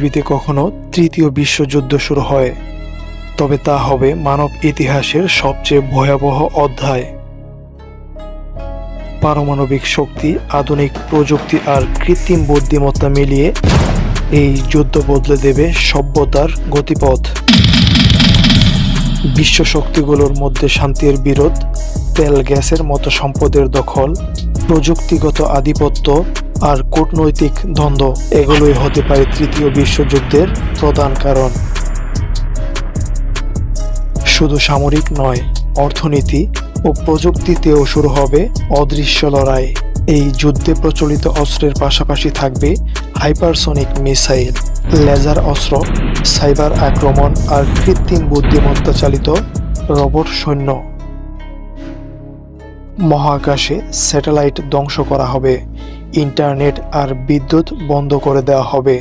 পৃথিবীতে কখনো তৃতীয় বিশ্বযুদ্ধ শুরু হয়, তবে তা হবে মানব ইতিহাসের সবচেয়ে ভয়াবহ অধ্যায়। পারমাণবিক শক্তি, আধুনিক প্রযুক্তি আর কৃত্রিম বুদ্ধিমত্তা মিলিয়ে এই যুদ্ধ বদলে দেবে সভ্যতার গতিপথ। বিশ্ব শক্তিগুলোর মধ্যে শান্তির বিরোধ, তেল গ্যাসের মতো সম্পদের দখল, প্রযুক্তিগত আধিপত্য আর কূটনৈতিক দ্বন্দ্ব, এগুলোই হতে পারে তৃতীয় বিশ্বযুদ্ধের প্রধান কারণ। শুধু সামরিক নয়, অর্থনীতি ও প্রযুক্তিতেও শুরু হবে অদৃশ্য লড়াই। এই যুদ্ধে প্রচলিত অস্ত্রের পাশাপাশি থাকবে হাইপারসনিক মিসাইল, লেজার অস্ত্র, সাইবার আক্রমণ আর কৃত্রিম বুদ্ধিমত্তা চালিত রোবট সৈন্য। মহাকাশে স্যাটেলাইট ধ্বংস করা হবে, ইন্টারনেট আর বিদ্যুৎ বন্ধ করে দেওয়া হবে।